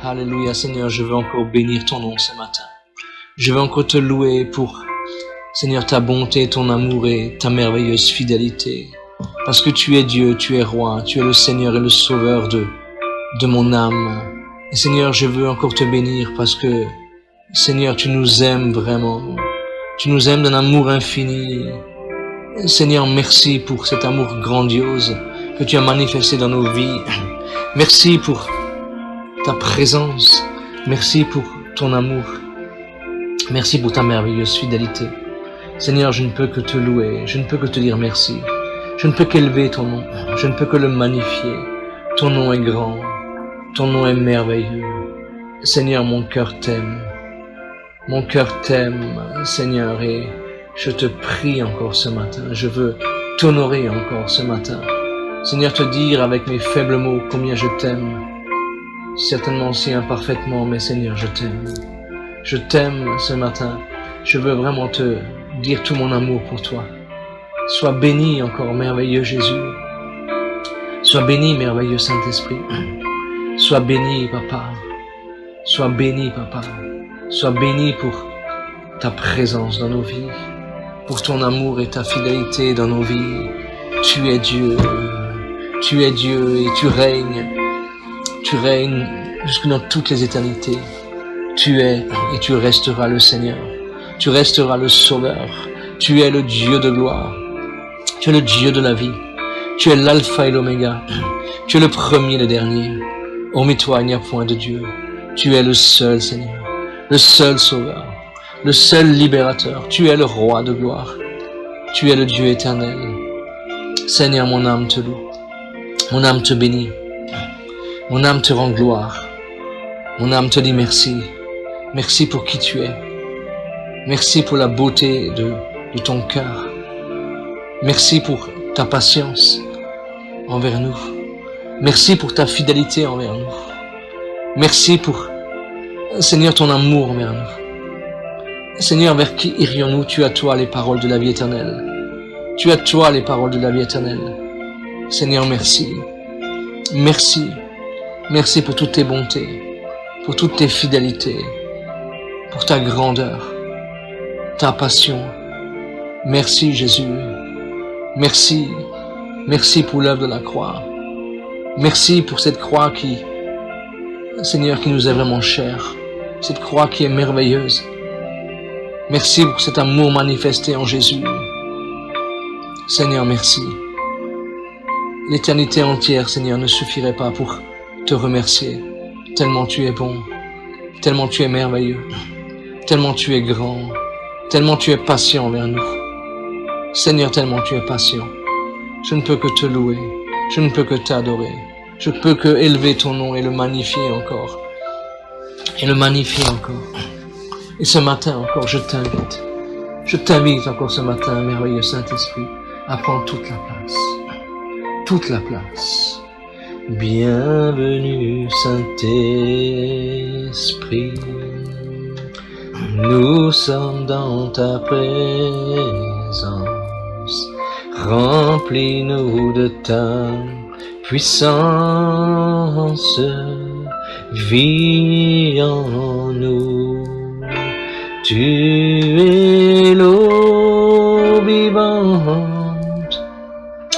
Alléluia, Seigneur, je veux encore bénir ton nom ce matin. Je veux encore te louer pour, Seigneur, ta bonté, ton amour et ta merveilleuse fidélité. Parce que tu es Dieu, tu es roi, tu es le Seigneur et le Sauveur de mon âme. Et Seigneur, je veux encore te bénir parce que, Seigneur, tu nous aimes vraiment. Tu nous aimes d'un amour infini. Seigneur, merci pour cet amour grandiose que tu as manifesté dans nos vies. Merci pour ta présence. Merci pour ton amour. Merci pour ta merveilleuse fidélité. Seigneur, je ne peux que te louer. Je ne peux que te dire merci. Je ne peux qu'élever ton nom. Je ne peux que le magnifier. Ton nom est grand. Ton nom est merveilleux. Seigneur, mon cœur t'aime. Mon cœur t'aime, Seigneur, et je te prie encore ce matin. Je veux t'honorer encore ce matin. Seigneur, te dire avec mes faibles mots combien je t'aime. Certainement si imparfaitement, mais Seigneur, je t'aime. Je t'aime ce matin. Je veux vraiment te dire tout mon amour pour toi. Sois béni encore, merveilleux Jésus. Sois béni, merveilleux Saint-Esprit. Sois béni, Papa. Sois béni, Papa. Sois béni pour ta présence dans nos vies, pour ton amour et ta fidélité dans nos vies. Tu es Dieu et tu règnes jusque dans toutes les éternités. Tu es et tu resteras le Seigneur, tu resteras le Sauveur, tu es le Dieu de gloire, tu es le Dieu de la vie, tu es l'alpha et l'oméga, tu es le premier et le dernier. Hormis toi, il n'y a point de Dieu, tu es le seul Seigneur. Le seul Sauveur, le seul Libérateur, tu es le Roi de gloire, tu es le Dieu éternel. Seigneur, mon âme te loue, mon âme te bénit, mon âme te rend gloire, mon âme te dit merci, merci pour qui tu es, merci pour la beauté de ton cœur, merci pour ta patience envers nous, merci pour ta fidélité envers nous, merci pour Seigneur, ton amour envers nous. Seigneur, vers qui irions-nous? Tu as toi les paroles de la vie éternelle. Tu as toi les paroles de la vie éternelle. Seigneur, merci. Merci. Merci pour toutes tes bontés, pour toutes tes fidélités, pour ta grandeur, ta passion. Merci Jésus. Merci. Merci pour l'œuvre de la croix. Merci pour cette croix qui, Seigneur, qui nous est vraiment chère. Cette croix qui est merveilleuse. Merci pour cet amour manifesté en Jésus. Seigneur, merci. L'éternité entière, Seigneur, ne suffirait pas pour te remercier. Tellement tu es bon, tellement tu es merveilleux, tellement tu es grand, tellement tu es patient envers nous. Seigneur, tellement tu es patient. Je ne peux que te louer, je ne peux que t'adorer. Je ne peux que élever ton nom et le magnifier encore. Et le magnifier encore. Et ce matin encore, je t'invite encore ce matin, merveilleux Saint-Esprit, à prendre toute la place. Toute la place. Bienvenue Saint-Esprit. Nous sommes dans ta présence. Remplis-nous de ta puissance. Vis en nous. Tu es l'eau vivante,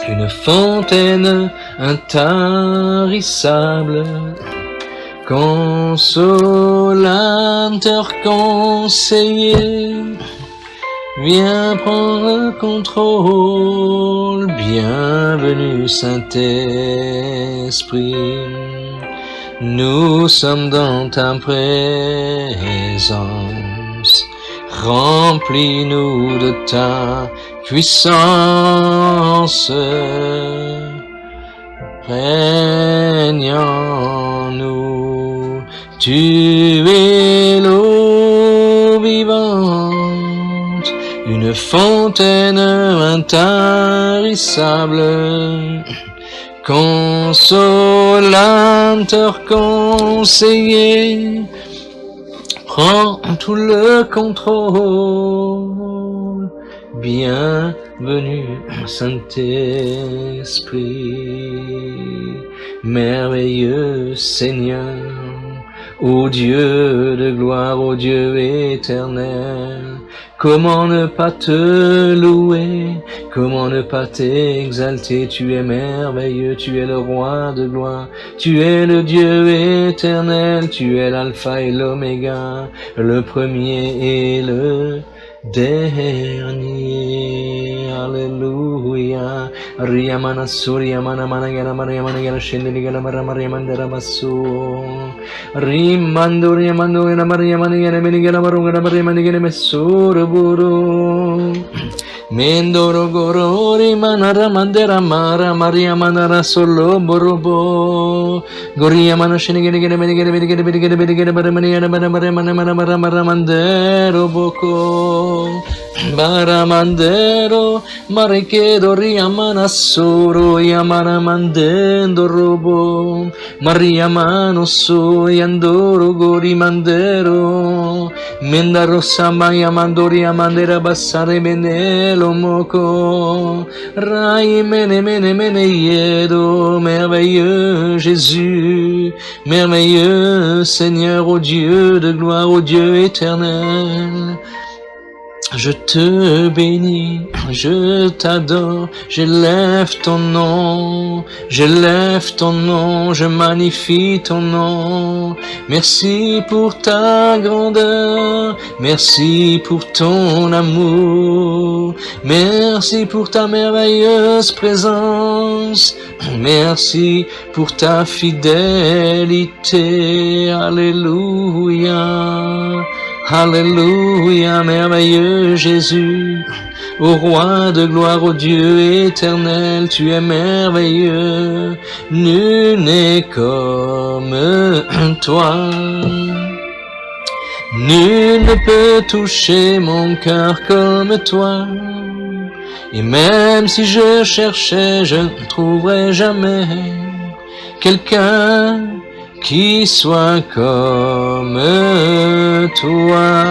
une fontaine intarissable, consolateur, conseiller, viens prendre le contrôle, bienvenue Saint-Esprit, nous sommes dans ta présence, remplis-nous de ta puissance, règne en nous, tu es l'eau vivante, une fontaine intarissable, consolateur, conseiller, prends tout le contrôle, bienvenue Saint-Esprit, merveilleux Seigneur, ô Dieu de gloire, ô Dieu éternel, comment ne pas te louer, comment ne pas t'exalter, tu es merveilleux, tu es le roi de gloire, tu es le Dieu éternel, tu es l'alpha et l'oméga, le premier et le dernier. Alléluia. Riyamana Suryamana Managara Mariamana Shendegala Mariamandara Basso. Rimandori Mandora Mariamana Menigala Marugara Mariamana Messura Buru. Mendoro Gorori Manara Mandera Mara Maria Manara Solo Borobo Goria Mana Shenigana Mandero Boko Baramandero Marichedo Riamana Soro Yamana Mandendo Robo Maria Mano So Yandoro Gori Mandero Mendaro Samaya Mandoria Mandera Bassare Menelo Moko Rai Mene Mene Mene Yedo merveilleux Jésus merveilleux Seigneur ô Dieu de gloire ô Dieu éternel. Je te bénis, je t'adore, j'élève ton nom, je magnifie ton nom. Merci pour ta grandeur, merci pour ton amour, merci pour ta merveilleuse présence, merci pour ta fidélité. Alléluia. Alléluia, merveilleux Jésus, ô roi de gloire, ô Dieu éternel, tu es merveilleux, nul n'est comme toi. Nul ne peut toucher mon cœur comme toi, et même si je cherchais, je ne trouverais jamais quelqu'un qui soit comme toi.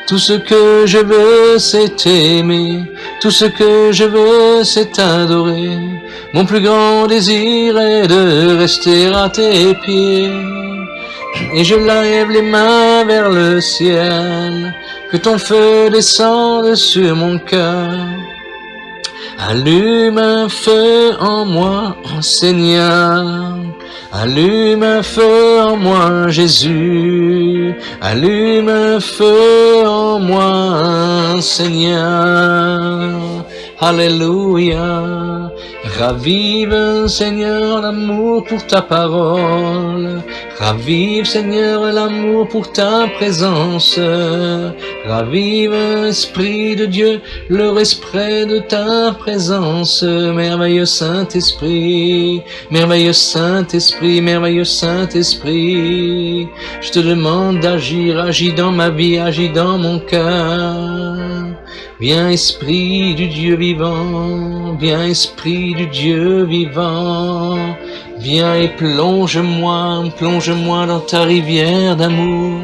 Tout ce que je veux c'est t'aimer, tout ce que je veux c'est t'adorer. Mon plus grand désir est de rester à tes pieds. Et je lève les mains vers le ciel, que ton feu descende sur mon cœur. Allume un feu en moi, Seigneur. Allume un feu en moi, Jésus. Allume un feu en moi, Seigneur. Alléluia. Ravive, Seigneur, l'amour pour ta parole. Ravive, Seigneur, l'amour pour ta présence. Ravive, Esprit de Dieu, le respect de ta présence. Merveilleux Saint-Esprit, merveilleux Saint-Esprit, merveilleux Saint-Esprit. Je te demande d'agir, agis dans ma vie, agis dans mon cœur. Viens Esprit du Dieu vivant, viens Esprit du Dieu vivant, viens et plonge-moi dans ta rivière d'amour,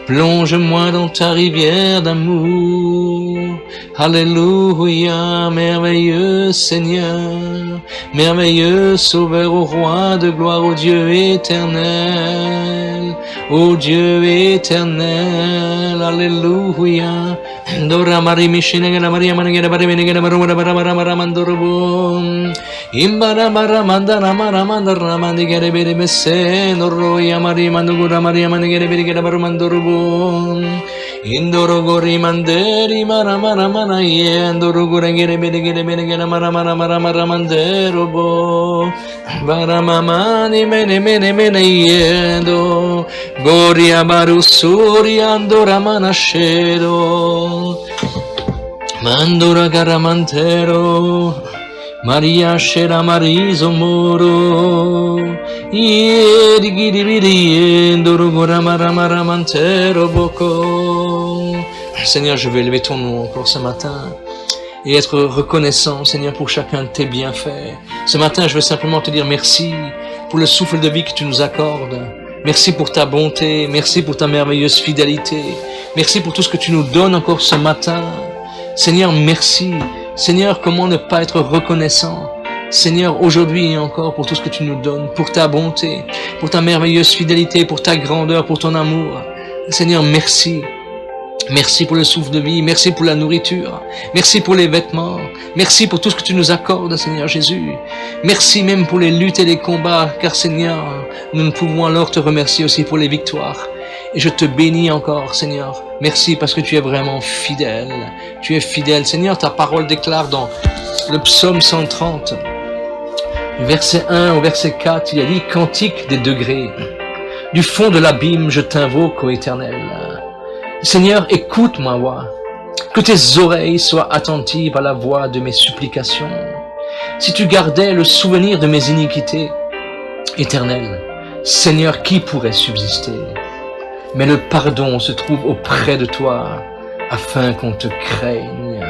Plonge-moi dans ta rivière d'amour. Alléluia, merveilleux Seigneur, merveilleux Sauveur, au Roi de gloire, au Dieu éternel, au Dieu éternel. Alléluia. Dora Marie Mishinegala Maria Manegala Barimenegala Barumara Baramara Mandorobo. Imbara Baramandara Maramandara Mandigere Bere Messe, Noroya Maria Mandugura Maria Manegere Berigala Barumandorobo. Indoro Gori Manderi Maramara Manaye, Andoro Gurangere Berigere Berigala Maramara Maramara Manderobo. Baramamani Mene Mene Mene Yendo, Goria Barusuri Andora Manashedo. Mandora Garamantero, Maria Shera Marizo Moro, Yedigidibidi, Endoro Goramararamantero Boko. Seigneur, je vais élever ton nom encore ce matin et être reconnaissant, Seigneur, pour chacun de tes bienfaits. Ce matin, je veux simplement te dire merci pour le souffle de vie que tu nous accordes. Merci pour ta bonté, merci pour ta merveilleuse fidélité. Merci pour tout ce que tu nous donnes encore ce matin. Seigneur, merci. Seigneur, comment ne pas être reconnaissant? Seigneur, aujourd'hui et encore pour tout ce que tu nous donnes, pour ta bonté, pour ta merveilleuse fidélité, pour ta grandeur, pour ton amour. Seigneur, merci. Merci pour le souffle de vie, merci pour la nourriture, merci pour les vêtements, merci pour tout ce que tu nous accordes, Seigneur Jésus. Merci même pour les luttes et les combats, car Seigneur, nous ne pouvons alors te remercier aussi pour les victoires. Et je te bénis encore, Seigneur. Merci parce que tu es vraiment fidèle. Tu es fidèle. Seigneur, ta parole déclare dans le psaume 130, du verset 1 au verset 4, il y a dit « Cantique des degrés, du fond de l'abîme, je t'invoque, ô Éternel. » Seigneur, écoute ma voix, que tes oreilles soient attentives à la voix de mes supplications. Si tu gardais le souvenir de mes iniquités, Éternel, Seigneur, qui pourrait subsister? Mais le pardon se trouve auprès de toi, afin qu'on te craigne.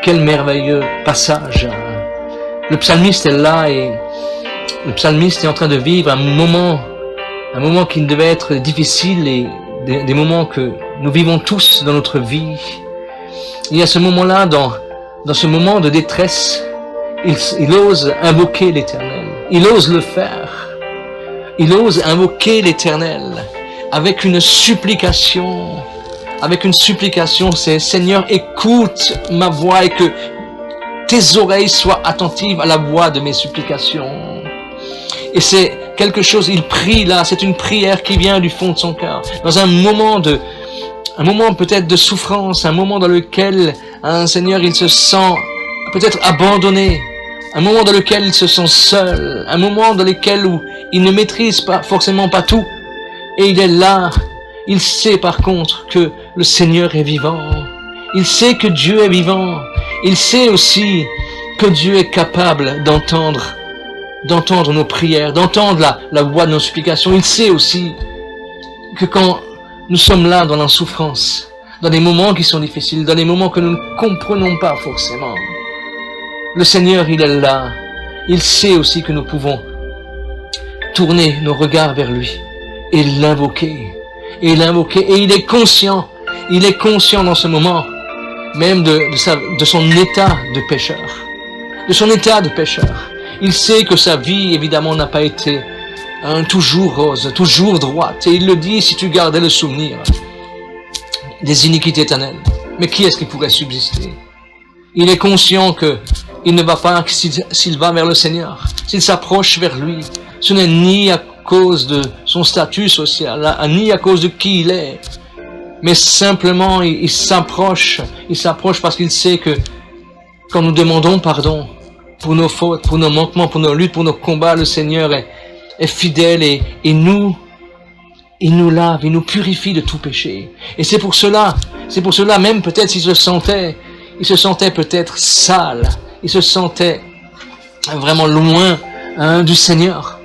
Quel merveilleux passage! Le psalmiste est là et le psalmiste est en train de vivre un moment qui devait être difficile et des moments que nous vivons tous dans notre vie. Il y a ce moment-là, dans ce moment de détresse, il ose invoquer l'Éternel. Il ose le faire. Il ose invoquer l'Éternel avec une supplication. Avec une supplication, c'est « Seigneur, écoute ma voix et que tes oreilles soient attentives à la voix de mes supplications. » Et c'est quelque chose, il prie là, c'est une prière qui vient du fond de son cœur. Dans un moment peut-être de souffrance, un moment dans lequel, Seigneur, il se sent peut-être abandonné, un moment dans lequel il se sent seul, un moment dans lequel où il ne maîtrise forcément pas tout. Et il est là, il sait par contre que le Seigneur est vivant. Il sait que Dieu est vivant. Il sait aussi que Dieu est capable d'entendre nos prières, d'entendre la voix de nos supplications. Il sait aussi que quand nous sommes là dans la souffrance, dans des moments qui sont difficiles, dans des moments que nous ne comprenons pas forcément, le Seigneur, il est là. Il sait aussi que nous pouvons tourner nos regards vers lui et l'invoquer. Et il est conscient dans ce moment même de son état de pécheur. De son état de pécheur. Il sait que sa vie, évidemment, n'a pas été toujours rose, toujours droite. Et il le dit, si tu gardais le souvenir des iniquités éternelles. Mais qui est-ce qui pourrait subsister? Il est conscient que il ne va pas, s'il va vers le Seigneur, s'il s'approche vers lui, ce n'est ni à cause de son statut social, ni à cause de qui il est, mais simplement il s'approche parce qu'il sait que quand nous demandons pardon pour nos fautes, pour nos manquements, pour nos luttes, pour nos combats, le Seigneur est fidèle et il nous lave, il nous purifie de tout péché. Et c'est pour cela, même peut-être s'il se sentait peut-être sale, il se sentait vraiment loin du Seigneur.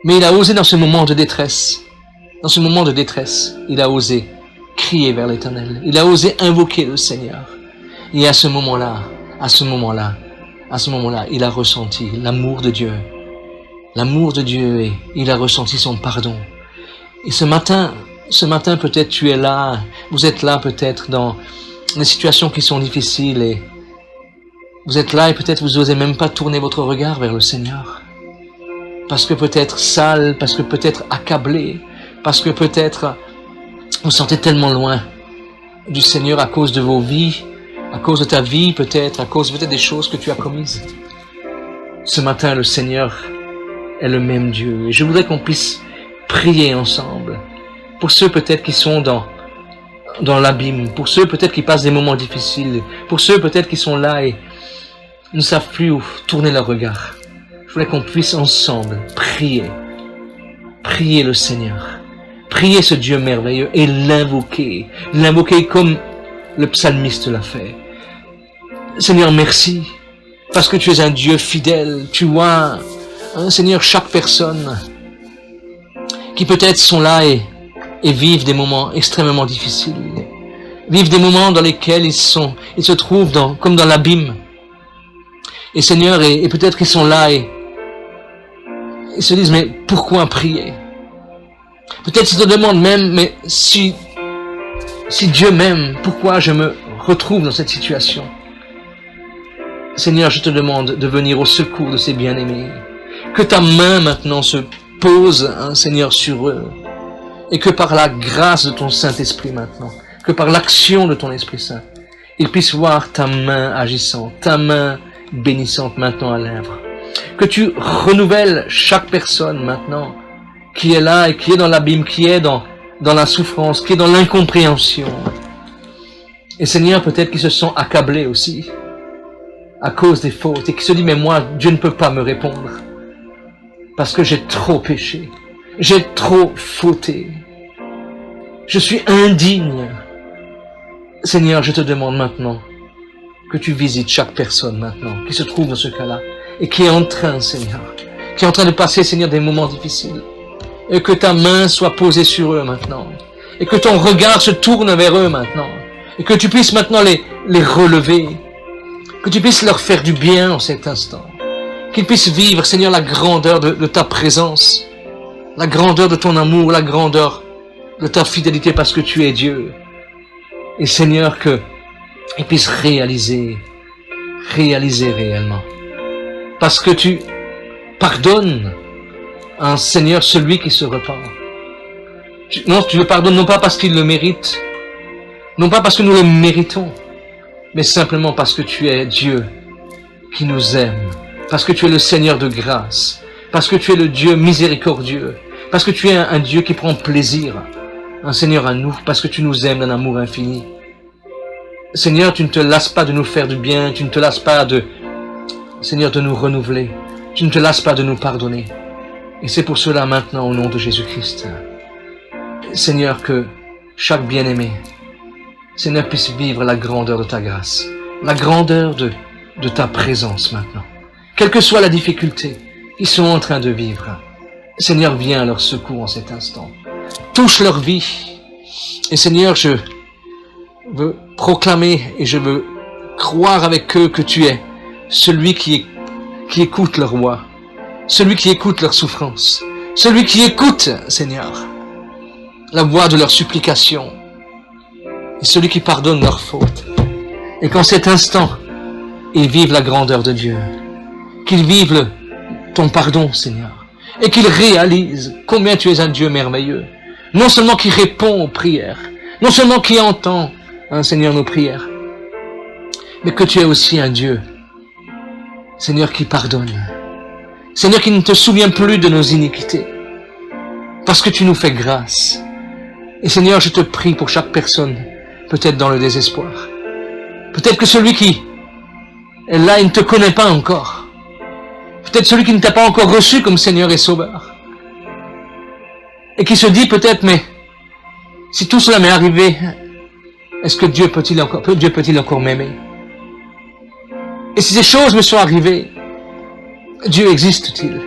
Mais il a osé dans ce moment de détresse, il a osé crier vers l'Éternel. Il a osé invoquer le Seigneur. Et à ce moment-là, il a ressenti l'amour de Dieu et il a ressenti son pardon. Et ce matin, Ce matin, peut-être tu es là, vous êtes là peut-être dans des situations qui sont difficiles et vous êtes là et peut-être vous n'osez même pas tourner votre regard vers le Seigneur. Parce que peut-être sale, parce que peut-être accablé, parce que peut-être vous sentez tellement loin du Seigneur à cause de vos vies, à cause de ta vie peut-être, à cause peut-être des choses que tu as commises. Ce matin, le Seigneur est le même Dieu. Et je voudrais qu'on puisse prier ensemble. Pour ceux peut-être qui sont dans l'abîme, pour ceux peut-être qui passent des moments difficiles, pour ceux peut-être qui sont là et ne savent plus où tourner leur regard. Je voudrais qu'on puisse ensemble prier. Prier le Seigneur. Prier ce Dieu merveilleux et l'invoquer. L'invoquer comme le psalmiste l'a fait. Seigneur, merci. Parce que tu es un Dieu fidèle. Tu vois, Seigneur, chaque personne qui peut-être sont là et vivent des moments extrêmement difficiles. Vivent des moments dans lesquels ils se trouvent comme dans l'abîme. Et Seigneur, et peut-être qu'ils sont là et ils se disent, mais pourquoi prier? Peut-être ils se demandent même, mais si Dieu m'aime, pourquoi je me retrouve dans cette situation? Seigneur, je te demande de venir au secours de ces bien-aimés. Que ta main maintenant se pose, Seigneur, sur eux. Et que par la grâce de ton Saint-Esprit maintenant, que par l'action de ton Esprit Saint, ils puissent voir ta main agissante, ta main bénissante maintenant à l'œuvre. Que tu renouvelles chaque personne maintenant qui est là et qui est dans l'abîme, qui est dans la souffrance, qui est dans l'incompréhension. Et Seigneur, peut-être qu'ils se sont accablés aussi à cause des fautes et qui se disent, mais moi, Dieu ne peut pas me répondre parce que j'ai trop péché, j'ai trop fauté, je suis indigne. Seigneur, je te demande maintenant que tu visites chaque personne maintenant qui se trouve dans ce cas-là et qui est en train, Seigneur, qui est en train de passer, Seigneur, des moments difficiles. Et que ta main soit posée sur eux maintenant. Et que ton regard se tourne vers eux maintenant. Et que tu puisses maintenant les relever. Que tu puisses leur faire du bien en cet instant. Qu'ils puissent vivre, Seigneur, la grandeur de ta présence. La grandeur de ton amour, la grandeur de ta fidélité parce que tu es Dieu. Et Seigneur, qu'ils puissent réaliser réellement. Parce que tu pardonnes un Seigneur, celui qui se repent. Tu le pardonnes non pas parce qu'il le mérite, non pas parce que nous le méritons, mais simplement parce que tu es Dieu qui nous aime, parce que tu es le Seigneur de grâce, parce que tu es le Dieu miséricordieux, parce que tu es un Dieu qui prend plaisir, un Seigneur à nous, parce que tu nous aimes d'un amour infini. Seigneur, tu ne te lasses pas de nous faire du bien, tu ne te lasses pas Seigneur, de nous renouveler, tu ne te lasses pas de nous pardonner. Et c'est pour cela maintenant, au nom de Jésus-Christ, Seigneur, que chaque bien-aimé, Seigneur, puisse vivre la grandeur de ta grâce, la grandeur de ta présence maintenant. Quelle que soit la difficulté qu'ils sont en train de vivre, Seigneur, viens à leur secours en cet instant. Touche leur vie. Et Seigneur, je veux proclamer et je veux croire avec eux que tu es celui qui écoute leur voix. Celui qui écoute leur souffrance, celui qui écoute, Seigneur, la voix de leur supplication, et celui qui pardonne leurs fautes. Et qu'en cet instant, ils vivent la grandeur de Dieu, qu'ils vivent ton pardon, Seigneur, et qu'ils réalisent combien tu es un Dieu merveilleux, non seulement qui répond aux prières, non seulement qui entend, Seigneur, nos prières, mais que tu es aussi un Dieu, Seigneur, qui pardonne. Seigneur, qui ne te souvient plus de nos iniquités, parce que tu nous fais grâce. Et Seigneur, je te prie pour chaque personne, peut-être dans le désespoir. Peut-être que celui qui est là, il ne te connaît pas encore. Peut-être celui qui ne t'a pas encore reçu comme Seigneur et Sauveur. Et qui se dit peut-être, mais si tout cela m'est arrivé, est-ce que Dieu peut-il encore m'aimer? Et si ces choses me sont arrivées, Dieu existe-t-il?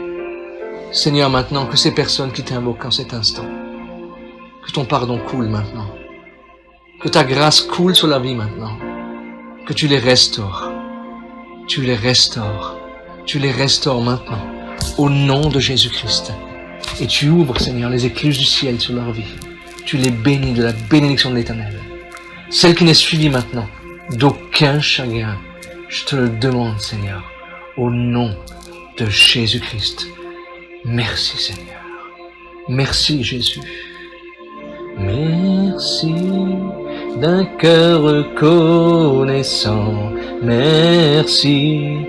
Seigneur, maintenant, que ces personnes qui t'invoquent en cet instant, que ton pardon coule maintenant, que ta grâce coule sur la vie maintenant, que tu les restaures, tu les restaures maintenant, au nom de Jésus-Christ. Et tu ouvres, Seigneur, les écluses du ciel sur leur vie. tu les bénis de la bénédiction de l'Éternel. Celle qui n'est suivie maintenant d'aucun chagrin, je te le demande, Seigneur, au nom de Jésus-Christ. Merci, Seigneur. Merci, Jésus. Merci d'un cœur reconnaissant. Merci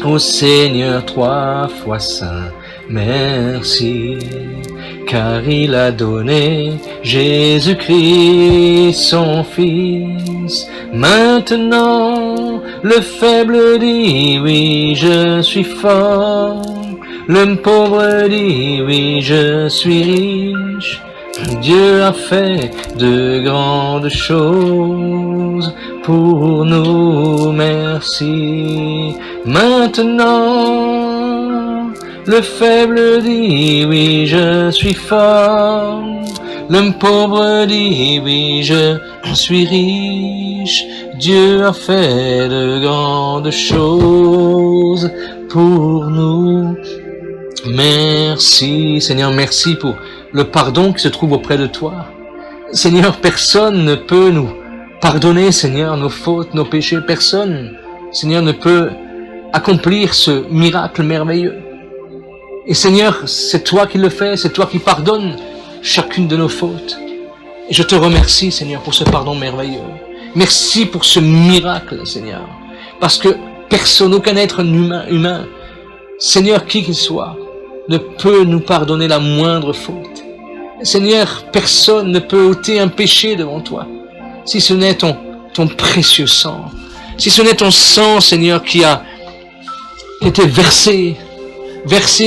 au Seigneur 3 fois saint. Merci, car il a donné Jésus-Christ son Fils. Maintenant, le faible dit oui, je suis fort. Le pauvre dit oui, je suis riche. Dieu a fait de grandes choses pour nous, merci. Maintenant, le faible dit oui, je suis fort. Le pauvre dit oui, je suis riche. Dieu a fait de grandes choses pour nous. Merci, Seigneur, merci pour le pardon qui se trouve auprès de toi. Seigneur, personne ne peut nous pardonner, Seigneur, nos fautes, nos péchés. Personne, Seigneur, ne peut accomplir ce miracle merveilleux. Et Seigneur, c'est toi qui le fais, c'est toi qui pardonnes chacune de nos fautes. Et je te remercie, Seigneur, pour ce pardon merveilleux. Merci pour ce miracle, Seigneur. Parce que personne, aucun être humain, Seigneur, qui qu'il soit, ne peut nous pardonner la moindre faute. Seigneur, personne ne peut ôter un péché devant toi, si ce n'est ton précieux sang, si ce n'est ton sang, Seigneur, qui a été versé,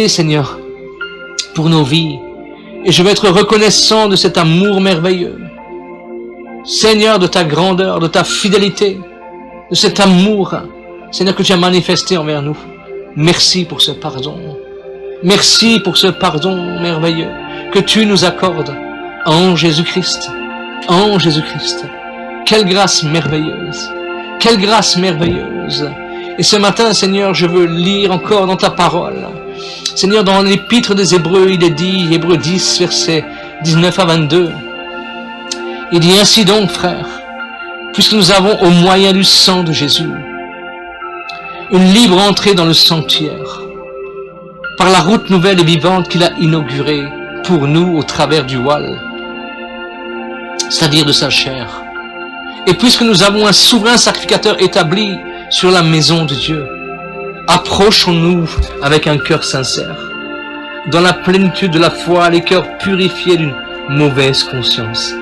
Seigneur, pour nos vies. Et je veux être reconnaissant de cet amour merveilleux. Seigneur, de ta grandeur, de ta fidélité, de cet amour, Seigneur, que tu as manifesté envers nous. Merci pour ce pardon. Merci pour ce pardon merveilleux que tu nous accordes en Jésus-Christ. En Jésus-Christ. Quelle grâce merveilleuse. Quelle grâce merveilleuse. Et ce matin, Seigneur, je veux lire encore dans ta parole. Seigneur, dans l'épître des Hébreux, il est dit, Hébreux 10, versets 19 à 22. Il dit ainsi donc, frères, puisque nous avons au moyen du sang de Jésus une libre entrée dans le sanctuaire, par la route nouvelle et vivante qu'il a inaugurée pour nous au travers du voile, c'est-à-dire de sa chair. Et puisque nous avons un souverain sacrificateur établi sur la maison de Dieu, approchons-nous avec un cœur sincère, dans la plénitude de la foi, les cœurs purifiés d'une mauvaise conscience,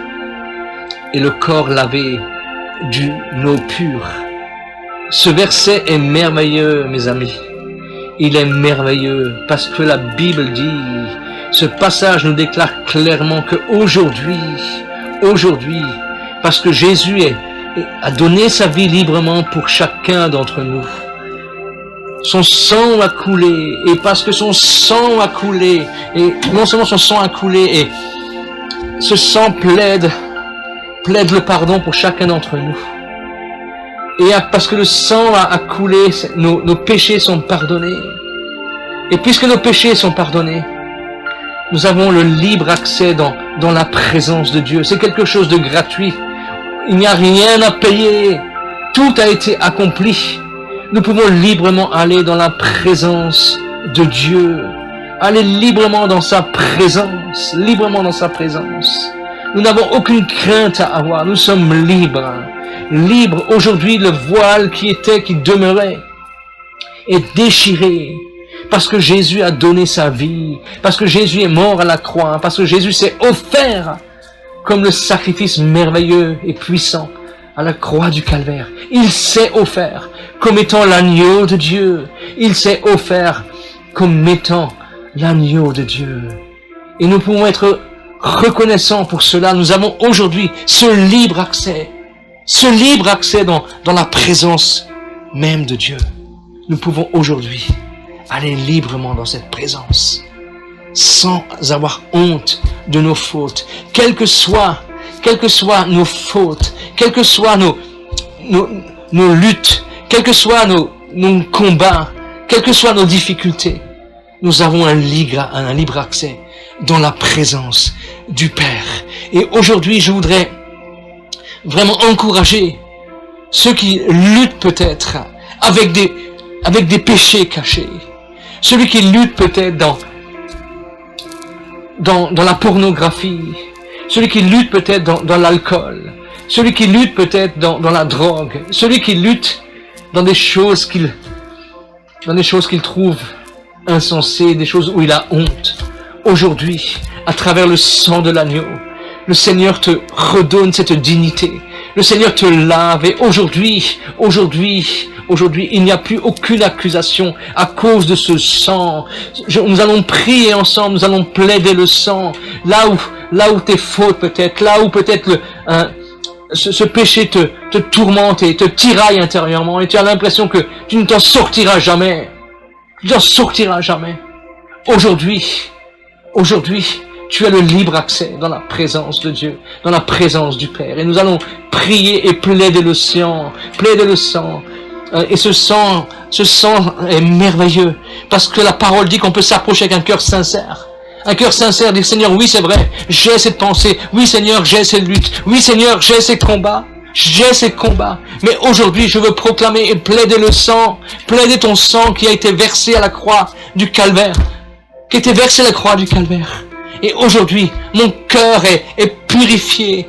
et le corps lavé d'une eau pure. Ce verset est merveilleux, mes amis. Il est merveilleux parce que la Bible dit, ce passage nous déclare clairement que aujourd'hui, parce que Jésus a donné sa vie librement pour chacun d'entre nous. Son sang a coulé, et parce que son sang a coulé, et non seulement son sang a coulé, et ce sang plaide le pardon pour chacun d'entre nous. Et parce que le sang a coulé, nos péchés sont pardonnés. Et puisque nos péchés sont pardonnés, nous avons le libre accès dans la présence de Dieu. C'est quelque chose de gratuit. Il n'y a rien à payer. Tout a été accompli. Nous pouvons librement aller dans la présence de Dieu. Aller librement dans sa présence. Librement dans sa présence. Nous n'avons aucune crainte à avoir. Nous sommes libres. Libres. Aujourd'hui, le voile qui demeurait est déchiré. Parce que Jésus a donné sa vie. Parce que Jésus est mort à la croix. Parce que Jésus s'est offert comme le sacrifice merveilleux et puissant à la croix du Calvaire. Il s'est offert comme étant l'agneau de Dieu. Il s'est offert comme étant l'agneau de Dieu. Et nous pouvons être reconnaissants pour cela. Nous avons aujourd'hui ce libre accès dans la présence même de Dieu. Nous pouvons aujourd'hui aller librement dans cette présence, sans avoir honte de nos fautes, quelles que soient nos fautes, quelles que soient nos luttes, quels que soient nos combats, quelles que soient nos difficultés. Nous avons un libre accès dans la présence du Père. Et aujourd'hui, je voudrais vraiment encourager ceux qui luttent peut-être avec des péchés cachés. Celui qui lutte peut-être dans la pornographie. Celui qui lutte peut-être dans l'alcool. Celui qui lutte peut-être dans la drogue. Celui qui lutte dans des choses qu'il trouve insensées, des choses où il a honte. Aujourd'hui, à travers le sang de l'agneau, le Seigneur te redonne cette dignité. Le Seigneur te lave et aujourd'hui, il n'y a plus aucune accusation à cause de ce sang. Nous allons prier ensemble, nous allons plaider le sang. Là où tes fautes peut-être, là où peut-être ce péché te tourmente et te tiraille intérieurement et tu as l'impression que tu ne t'en sortiras jamais. Tu n'en sortiras jamais. Aujourd'hui, tu as le libre accès dans la présence de Dieu, dans la présence du Père. Et nous allons prier et plaider le sang. Et ce sang est merveilleux. Parce que la parole dit qu'on peut s'approcher avec un cœur sincère. Un cœur sincère, dire Seigneur, oui c'est vrai, j'ai cette pensée. Oui Seigneur, j'ai cette lutte. Oui Seigneur, j'ai ces combats. Mais aujourd'hui, je veux proclamer et plaider le sang. Plaider ton sang qui a été versé à la croix du Calvaire. Et aujourd'hui, mon cœur est purifié.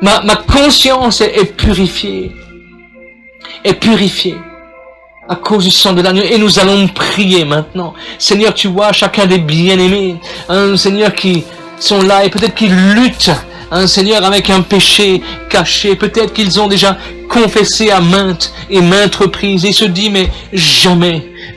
Ma conscience est purifiée. À cause du sang de l'agneau. Et nous allons prier maintenant. Seigneur, tu vois chacun des bien-aimés. Seigneur, qui sont là et peut-être qu'ils luttent. Seigneur, avec un péché caché. Peut-être qu'ils ont déjà confessé à maintes reprises. Et se dit, mais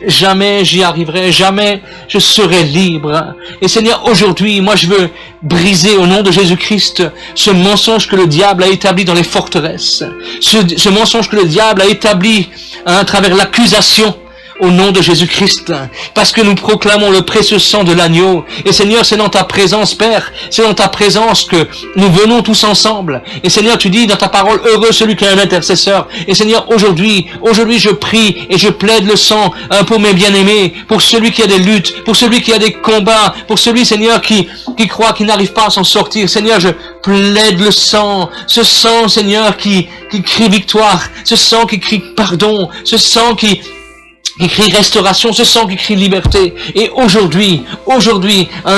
jamais j'y arriverai, jamais je serai libre. Et Seigneur, aujourd'hui, moi je veux briser au nom de Jésus-Christ ce mensonge que le diable a établi dans les forteresses. Ce mensonge que le diable a établi à travers l'accusation. Au nom de Jésus-Christ, parce que nous proclamons le précieux sang de l'agneau. Et Seigneur, c'est dans ta présence, Père, c'est dans ta présence que nous venons tous ensemble. Et Seigneur, tu dis dans ta parole, heureux celui qui a un intercesseur. Et Seigneur, aujourd'hui, je prie et je plaide le sang pour mes bien-aimés, pour celui qui a des luttes, pour celui qui a des combats, pour celui, Seigneur, qui croit qu'il n'arrive pas à s'en sortir. Seigneur, je plaide le sang, ce sang, Seigneur, qui crie victoire, ce sang qui crie pardon, ce sang qui crie restauration, ce sang qui crie liberté. Et aujourd'hui,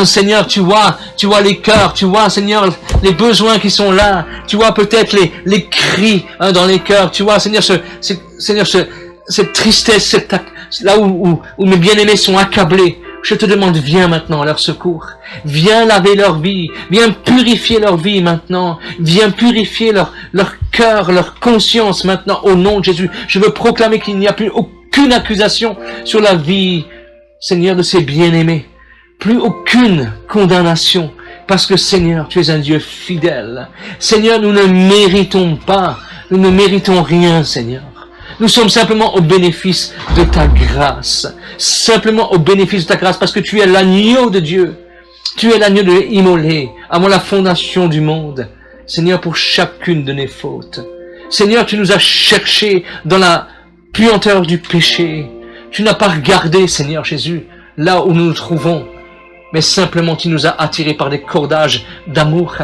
Seigneur, tu vois les cœurs, tu vois, Seigneur, les besoins qui sont là, tu vois peut-être les cris dans les cœurs, tu vois, Seigneur, cette tristesse, là où mes bien-aimés sont accablés. Je te demande, viens maintenant à leur secours. Viens laver leur vie. Viens purifier leur vie maintenant. Viens purifier leur cœur, leur conscience maintenant au nom de Jésus. Je veux proclamer qu'il n'y a plus aucune accusation sur la vie, Seigneur, de ces bien-aimés. Plus aucune condamnation. Parce que Seigneur, tu es un Dieu fidèle. Seigneur, nous ne méritons pas. Nous ne méritons rien, Seigneur. Nous sommes simplement au bénéfice de ta grâce. Simplement au bénéfice de ta grâce. Parce que tu es l'agneau de Dieu. Tu es l'agneau de immolé avant la fondation du monde. Seigneur, pour chacune de nos fautes. Seigneur, tu nous as cherchés dans la puanteur du péché. Tu n'as pas regardé, Seigneur Jésus, là où nous nous trouvons. Mais simplement, tu nous as attirés par des cordages d'amour.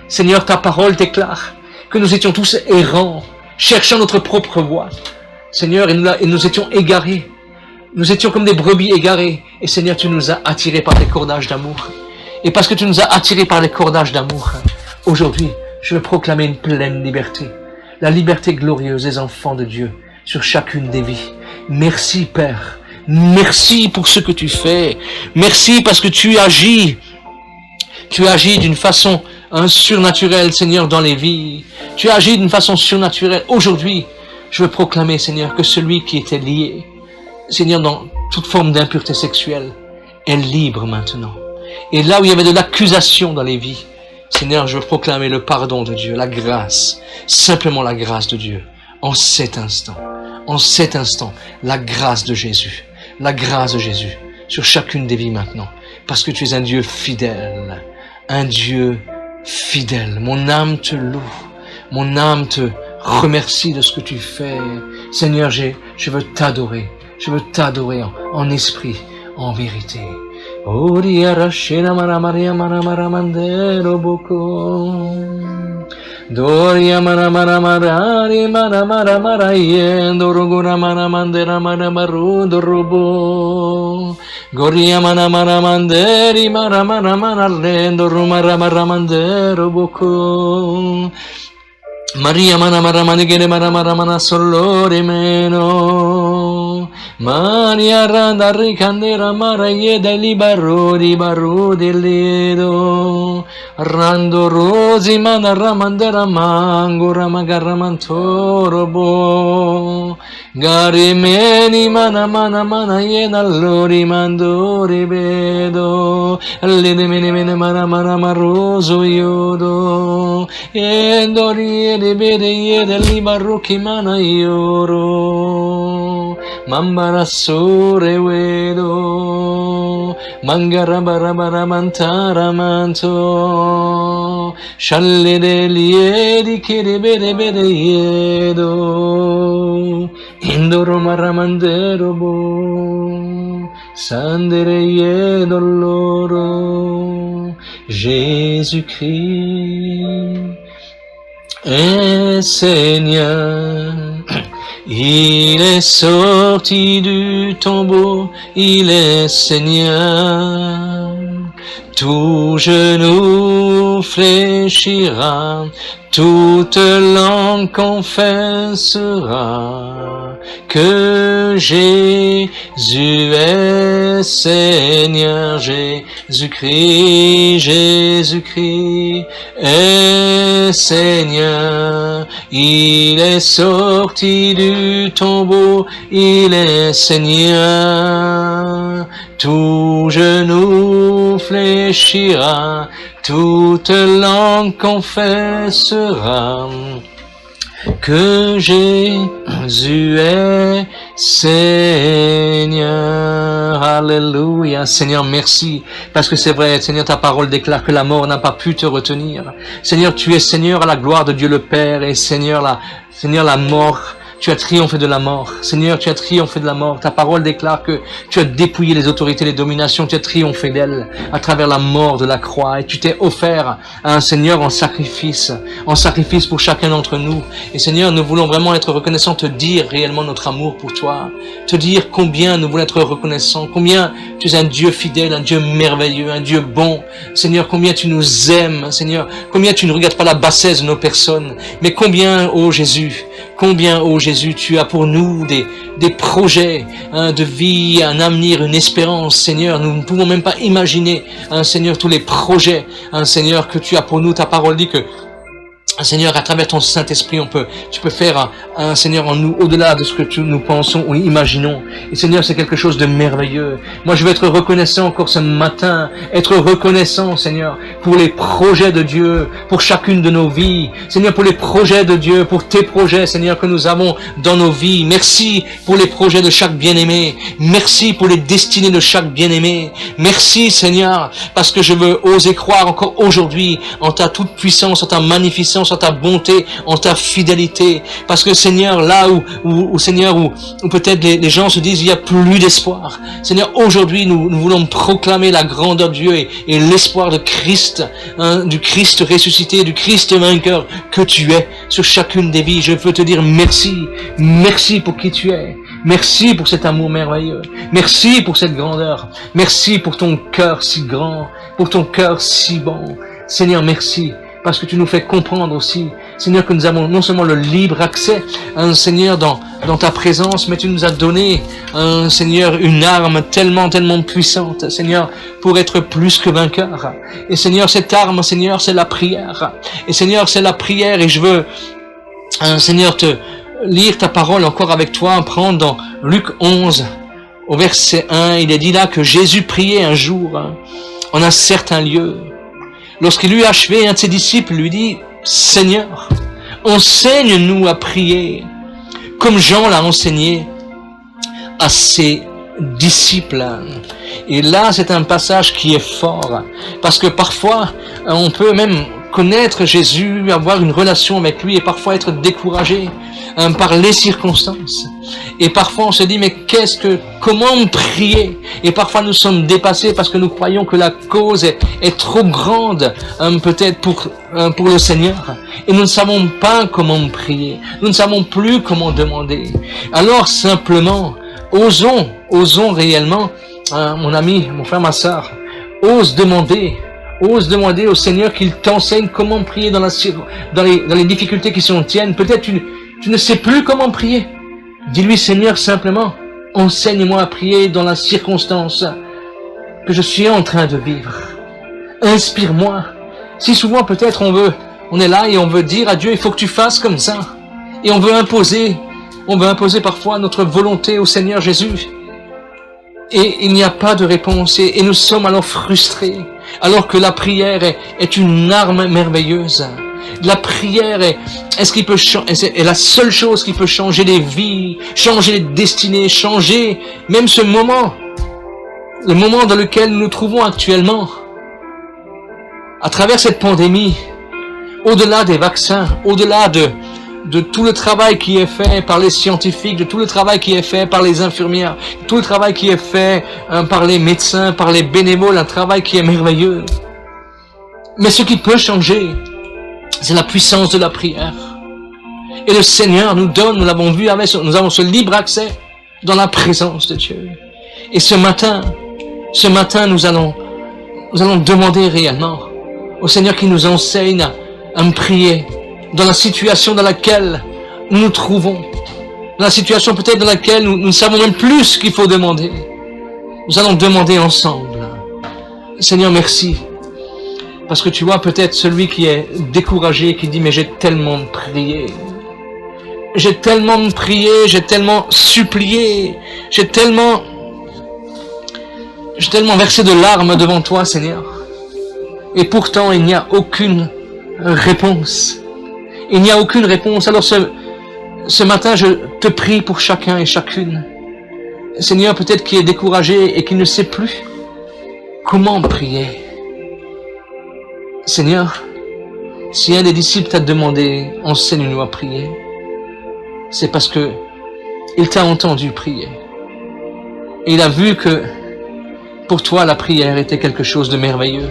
Seigneur, ta parole déclare que nous étions tous errants, cherchant notre propre voie. Seigneur, et nous étions égarés. Nous étions comme des brebis égarées. Et Seigneur, tu nous as attirés par des cordages d'amour. Et parce que tu nous as attirés par les cordages d'amour, aujourd'hui, je veux proclamer une pleine liberté. La liberté glorieuse des enfants de Dieu sur chacune des vies. Merci, Père. Merci pour ce que tu fais. Merci parce que tu agis. Tu agis d'une façon surnaturelle, Seigneur, dans les vies. Tu agis d'une façon surnaturelle. Aujourd'hui, je veux proclamer, Seigneur, que celui qui était lié, Seigneur, dans toute forme d'impureté sexuelle, est libre maintenant. Et là où il y avait de l'accusation dans les vies, Seigneur, je veux proclamer le pardon de Dieu, la grâce, simplement la grâce de Dieu, en cet instant, la grâce de Jésus, sur chacune des vies maintenant, parce que tu es un Dieu fidèle, Mon âme te loue, mon âme te remercie de ce que tu fais. Seigneur, je veux t'adorer en esprit, en vérité. Oria rashina mara maria mara mara mandero boko. Doria mara mara marari mara mara mara yendo rogura mara mandera mara marudo robo. Goria mara mara manderi mara mara mara lendo rumara mara mandero boko. Maria mana mara manigere mara mara mana solore meno. Maria randa ricandera mara yeda libaro deledo. Rando rosi mana ramandera mango ramagarra mantorobo. Garimeni mana mana mana yeda lori mando ribedo. Lede mene mene mana mana maroso yodo. Endori bede yede libaruki mana yoro. Mambara sore wedo. Mangara barabara mantara manto. Shallede liedi kede bede bede yedo. Indoro maramandero bo. Sandere yedo loro. Jésus-Christ est Seigneur. Il est sorti du tombeau, il est Seigneur. Tout genou fléchira, toute langue confessera que Jésus est Seigneur. Jésus-Christ, Jésus-Christ est Seigneur. Il est sorti du tombeau, il est Seigneur. Tout genou fléchira, toute langue confessera que Jésus est Seigneur. Alléluia. Seigneur, merci. Parce que c'est vrai, Seigneur, ta parole déclare que la mort n'a pas pu te retenir. Seigneur, tu es Seigneur à la gloire de Dieu le Père. Et Seigneur, la mort, tu as triomphé de la mort. Seigneur, tu as triomphé de la mort. Ta parole déclare que tu as dépouillé les autorités, les dominations. Tu as triomphé d'elles à travers la mort de la croix. Et tu t'es offert à un Seigneur en sacrifice pour chacun d'entre nous. Et Seigneur, nous voulons vraiment être reconnaissants, te dire réellement notre amour pour toi. Te dire combien nous voulons être reconnaissants, combien tu es un Dieu fidèle, un Dieu merveilleux, un Dieu bon. Seigneur, combien tu nous aimes. Seigneur, combien tu ne regardes pas la bassesse de nos personnes. Mais combien, ô Jésus, tu as pour nous des projets de vie, un avenir, une espérance, Seigneur. Nous ne pouvons même pas imaginer, Seigneur, tous les projets, Seigneur, que tu as pour nous. Ta parole dit que, Seigneur, à travers ton Saint-Esprit, tu peux faire un Seigneur en nous au-delà de ce que nous pensons ou imaginons. Et Seigneur, c'est quelque chose de merveilleux. Moi, je veux être reconnaissant encore ce matin, être reconnaissant, Seigneur, pour les projets de Dieu, pour chacune de nos vies. Seigneur, pour les projets de Dieu, pour tes projets, Seigneur, que nous avons dans nos vies. Merci pour les projets de chaque bien-aimé. Merci pour les destinées de chaque bien-aimé. Merci, Seigneur, parce que je veux oser croire encore aujourd'hui en ta toute puissance, en ta magnificence, en ta bonté, en ta fidélité. Parce que Seigneur, là où Seigneur, où peut-être les gens se disent il n'y a plus d'espoir. Seigneur, aujourd'hui nous voulons proclamer la grandeur de Dieu et l'espoir de Christ, du Christ ressuscité, du Christ vainqueur que tu es sur chacune des vies. Je veux te dire merci pour qui tu es. Merci pour cet amour merveilleux. Merci pour cette grandeur. Merci pour ton cœur si grand, pour ton cœur si bon. Seigneur, merci. Parce que tu nous fais comprendre aussi, Seigneur, que nous avons non seulement le libre accès, Seigneur, dans ta présence, mais tu nous as donné, Seigneur, une arme tellement puissante, Seigneur, pour être plus que vainqueur. Et Seigneur, cette arme, Seigneur, c'est la prière. Et Seigneur, c'est la prière, et je veux, Seigneur, te lire ta parole encore avec toi, prendre dans Luc 11, au verset 1, il est dit là que Jésus priait un jour, en un certain lieu. Lorsqu'il eut achevé, un de ses disciples lui dit, « Seigneur, enseigne-nous à prier, comme Jean l'a enseigné à ses disciples. » Et là, c'est un passage qui est fort, parce que parfois, on peut même connaître Jésus, avoir une relation avec lui et parfois être découragé. par les circonstances. Et parfois on se dit, mais comment prier? Et parfois nous sommes dépassés parce que nous croyons que la cause est trop grande, peut-être pour le Seigneur. Et nous ne savons pas comment prier. Nous ne savons plus comment demander. Alors simplement, osons réellement, mon ami, mon frère, ma sœur, ose demander au Seigneur qu'il t'enseigne comment prier dans les difficultés qui sont tiennes. Peut-être tu ne sais plus comment prier. Dis-lui, Seigneur, simplement, enseigne-moi à prier dans la circonstance que je suis en train de vivre. Inspire-moi. Si souvent peut-être on est là et on veut dire à Dieu, il faut que tu fasses comme ça. Et on veut imposer parfois notre volonté au Seigneur Jésus. Et il n'y a pas de réponse. Et nous sommes alors frustrés. Alors que la prière est une arme merveilleuse. La prière est la seule chose qui peut changer les vies, changer les destinées, changer même ce moment, le moment dans lequel nous nous trouvons actuellement. À travers cette pandémie, au-delà des vaccins, au-delà de tout le travail qui est fait par les scientifiques, de tout le travail qui est fait par les infirmières, tout le travail qui est fait par les médecins, par les bénévoles, un travail qui est merveilleux. Mais ce qui peut changer, c'est la puissance de la prière. Et le Seigneur nous donne, nous l'avons vu, nous avons ce libre accès dans la présence de Dieu. Et ce matin, nous allons demander réellement au Seigneur qui nous enseigne à prier dans la situation dans laquelle nous nous trouvons. Dans la situation peut-être dans laquelle nous ne savons même plus ce qu'il faut demander. Nous allons demander ensemble. Seigneur, merci. Parce que tu vois peut-être celui qui est découragé, qui dit, mais j'ai tellement prié. J'ai tellement prié, j'ai tellement supplié, j'ai tellement versé de larmes devant toi, Seigneur. Et pourtant, il n'y a aucune réponse. Il n'y a aucune réponse. Alors ce matin, je te prie pour chacun et chacune. Seigneur, peut-être qui est découragé et qui ne sait plus comment prier. Seigneur, si un des disciples t'a demandé, enseigne-nous à prier, c'est parce que il t'a entendu prier. Et il a vu que pour toi, la prière était quelque chose de merveilleux.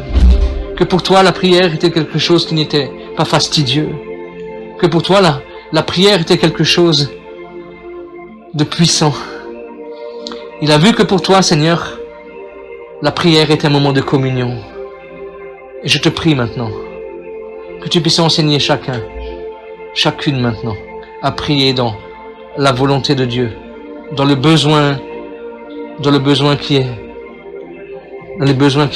Que pour toi, la prière était quelque chose qui n'était pas fastidieux. Que pour toi, la prière était quelque chose de puissant. Il a vu que pour toi, Seigneur, la prière est un moment de communion. Et je te prie maintenant que tu puisses enseigner chacune maintenant, à prier dans la volonté de Dieu, dans les besoins qui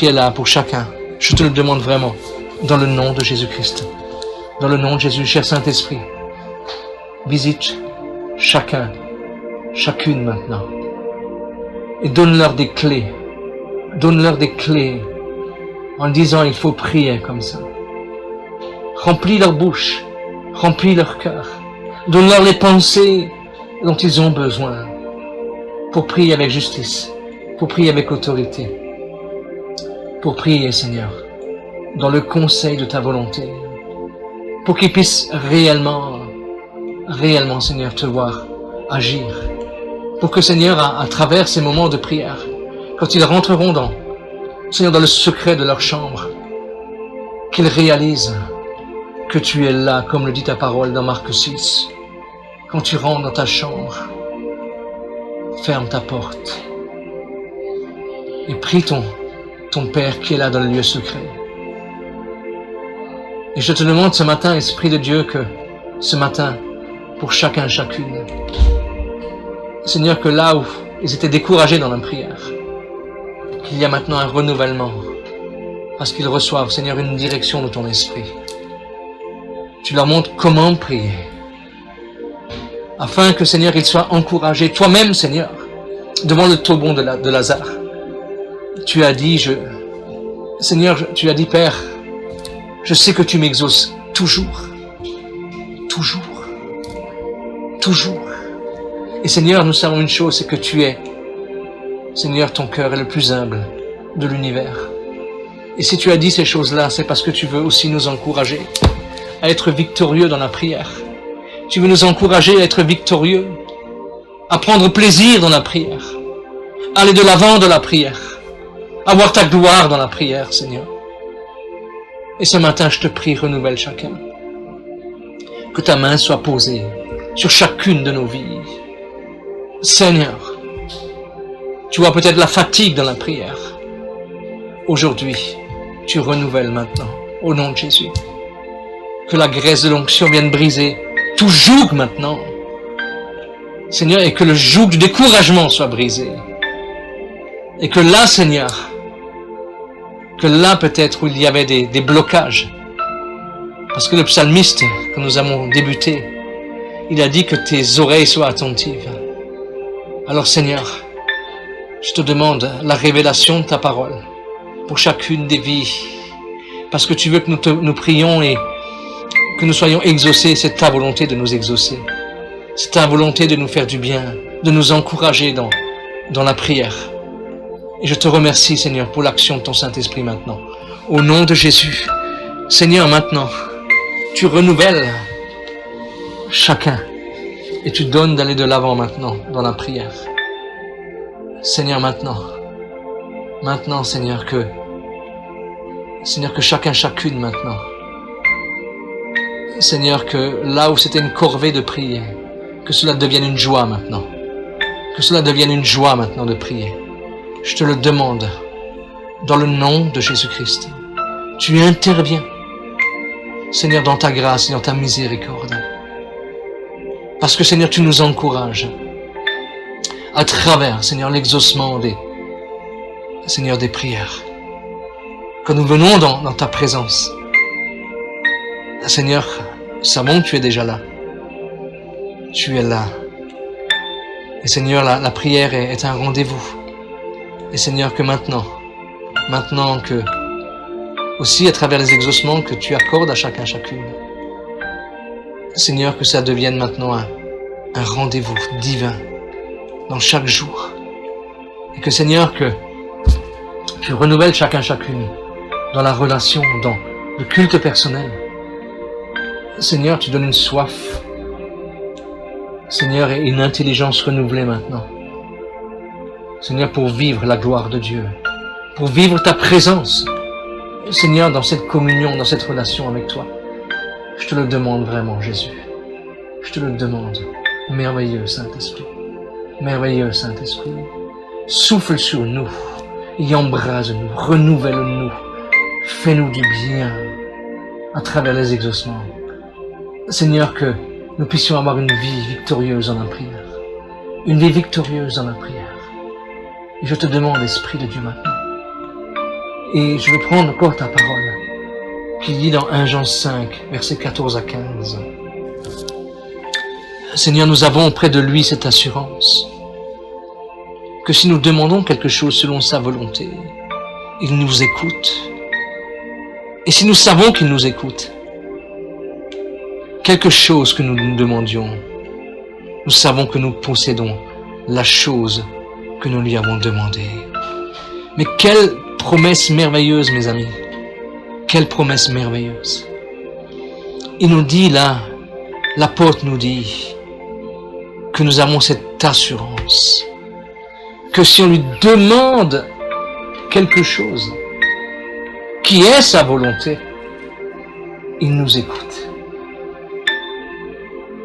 est là pour chacun. Je te le demande vraiment, dans le nom de Jésus-Christ. Dans le nom de Jésus, cher Saint-Esprit, visite chacune maintenant. Et donne-leur des clés. Donne-leur des clés en disant il faut prier comme ça. Remplis leur bouche, remplis leur cœur. Donne-leur les pensées dont ils ont besoin pour prier avec justice, pour prier avec autorité, pour prier, Seigneur, dans le conseil de ta volonté, pour qu'ils puissent réellement, Seigneur, te voir agir. Pour que, Seigneur, à travers ces moments de prière, quand ils rentreront Seigneur, dans le secret de leur chambre, qu'ils réalisent que tu es là, comme le dit ta parole dans Marc 6. Quand tu rentres dans ta chambre, ferme ta porte et prie ton Père qui est là dans le lieu secret. Et je te demande ce matin, Esprit de Dieu, que ce matin, pour chacun, chacune, Seigneur, que là où ils étaient découragés dans la prière, qu'il y a maintenant un renouvellement, parce qu'ils reçoivent, Seigneur, une direction de ton Esprit. Tu leur montres comment prier, afin que, Seigneur, ils soient encouragés. Toi-même, Seigneur, devant le taubon de Lazare, tu as dit, Seigneur, tu as dit, Père, je sais que tu m'exauces toujours. Toujours. Toujours. Et Seigneur, nous savons une chose, c'est que tu es, Seigneur, ton cœur est le plus humble de l'univers. Et si tu as dit ces choses-là, c'est parce que tu veux aussi nous encourager à être victorieux dans la prière. Tu veux nous encourager à être victorieux, à prendre plaisir dans la prière, à aller de l'avant de la prière, à voir ta gloire dans la prière, Seigneur. Et ce matin, je te prie, renouvelle chacun. Que ta main soit posée sur chacune de nos vies. Seigneur, tu vois peut-être la fatigue dans la prière. Aujourd'hui, tu renouvelles maintenant, au nom de Jésus. Que la graisse de l'onction vienne briser tout joug maintenant. Seigneur, et que le joug du découragement soit brisé. Et que là, Seigneur, que là peut-être où il y avait des blocages, parce que le psalmiste que nous avons débuté, il a dit que tes oreilles soient attentives. Alors Seigneur, je te demande la révélation de ta parole pour chacune des vies, parce que tu veux que nous prions et que nous soyons exaucés. C'est ta volonté de nous exaucer. C'est ta volonté de nous faire du bien, de nous encourager dans la prière. Et je te remercie, Seigneur, pour l'action de ton Saint-Esprit maintenant. Au nom de Jésus, Seigneur, maintenant, tu renouvelles chacun et tu donnes d'aller de l'avant maintenant dans la prière. Seigneur, maintenant, Seigneur, que chacun, chacune maintenant, Seigneur, que là où c'était une corvée de prier, que cela devienne une joie maintenant. Que cela devienne une joie maintenant de prier. Je te le demande, dans le nom de Jésus-Christ. Tu interviens, Seigneur, dans ta grâce et dans ta miséricorde. Parce que, Seigneur, tu nous encourages à travers, Seigneur, l'exaucement des prières. Quand nous venons dans ta présence, Seigneur, savons que tu es déjà là. Tu es là. Et Seigneur, la prière est un rendez-vous. Et Seigneur, que maintenant que, aussi à travers les exaucements que tu accordes à chacun, chacune, Seigneur, que ça devienne maintenant un rendez-vous divin dans chaque jour. Et que Seigneur, que tu renouvelles chacun, chacune dans la relation, dans le culte personnel. Seigneur, tu donnes une soif, Seigneur, et une intelligence renouvelée maintenant. Seigneur, pour vivre la gloire de Dieu, pour vivre ta présence, Seigneur, dans cette communion, dans cette relation avec toi. Je te le demande vraiment, Jésus. Je te le demande. Merveilleux Saint-Esprit. Merveilleux Saint-Esprit. Souffle sur nous et embrase-nous, renouvelle-nous. Fais-nous du bien à travers les exaucements. Seigneur, que nous puissions avoir une vie victorieuse dans la prière. Une vie victorieuse dans la prière. Et je te demande, Esprit de Dieu, maintenant. Et je vais prendre encore ta parole, qui dit dans 1 Jean 5, versets 14 à 15. Seigneur, nous avons auprès de lui cette assurance, que si nous demandons quelque chose selon sa volonté, il nous écoute. Et si nous savons qu'il nous écoute, quelque chose que nous nous demandions, nous savons que nous possédons la chose que nous lui avons demandée. Mais quelle promesse merveilleuse, mes amis. Quelle promesse merveilleuse. Il nous dit là, l'apôtre nous dit que nous avons cette assurance, que si on lui demande quelque chose qui est sa volonté, il nous écoute.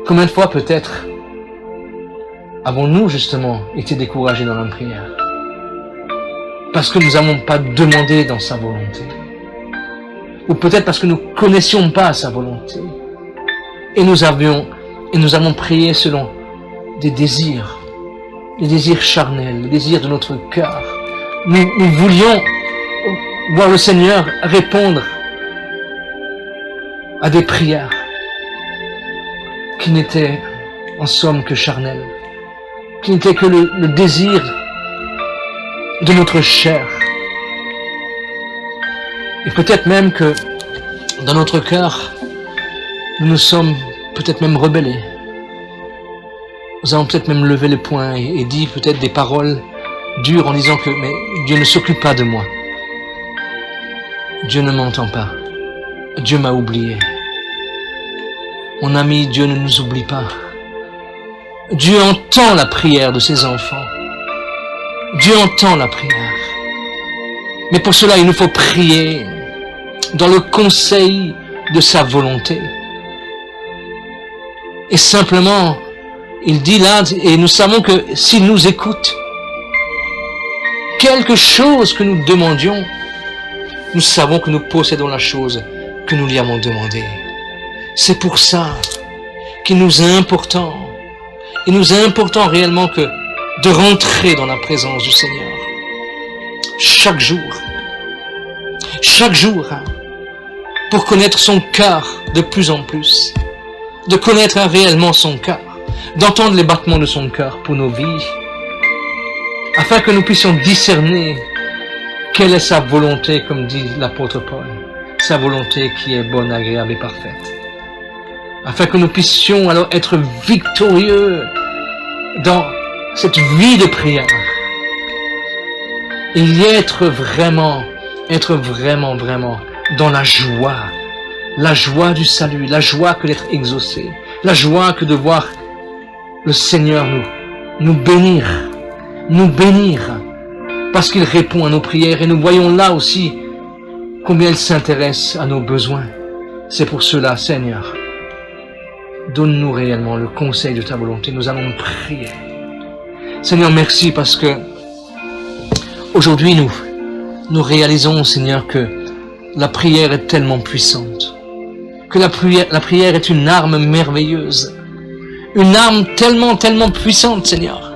Combien de fois peut-être avons-nous justement été découragés dans la prière parce que nous n'avons pas demandé dans sa volonté, ou peut-être parce que nous ne connaissions pas sa volonté et nous avons prié selon des désirs charnels, les désirs de notre cœur. Nous voulions voir le Seigneur répondre à des prières qui n'étaient en somme que charnelles, qui n'étaient que le désir de notre chair. Et peut-être même que dans notre cœur, nous nous sommes peut-être même rebellés. Nous avons peut-être même levé le poing et dit peut-être des paroles dures en disant que mais Dieu ne s'occupe pas de moi. Dieu ne m'entend pas. Dieu m'a oublié. Mon ami, Dieu ne nous oublie pas. Dieu entend la prière de ses enfants. Dieu entend la prière. Mais pour cela, il nous faut prier dans le conseil de sa volonté. Et simplement, il dit là, et nous savons que s'il nous écoute, quelque chose que nous demandions, nous savons que nous possédons la chose que nous lui avons demandée. C'est pour ça qu'il nous est important, il nous est important réellement que de rentrer dans la présence du Seigneur. Chaque jour, pour connaître son cœur de plus en plus, de connaître réellement son cœur, d'entendre les battements de son cœur pour nos vies, afin que nous puissions discerner quelle est sa volonté, comme dit l'apôtre Paul, sa volonté qui est bonne, agréable et parfaite. Afin que nous puissions alors être victorieux dans cette vie de prière. Et y être vraiment dans la joie du salut, la joie que d'être exaucé, la joie que de voir le Seigneur nous bénir, parce qu'il répond à nos prières, et nous voyons là aussi combien il s'intéresse à nos besoins. C'est pour cela, Seigneur, donne-nous réellement le conseil de ta volonté. Nous allons prier. Seigneur, merci parce que aujourd'hui nous réalisons, Seigneur, que la prière est tellement puissante, que la prière est une arme merveilleuse, une arme tellement puissante, Seigneur,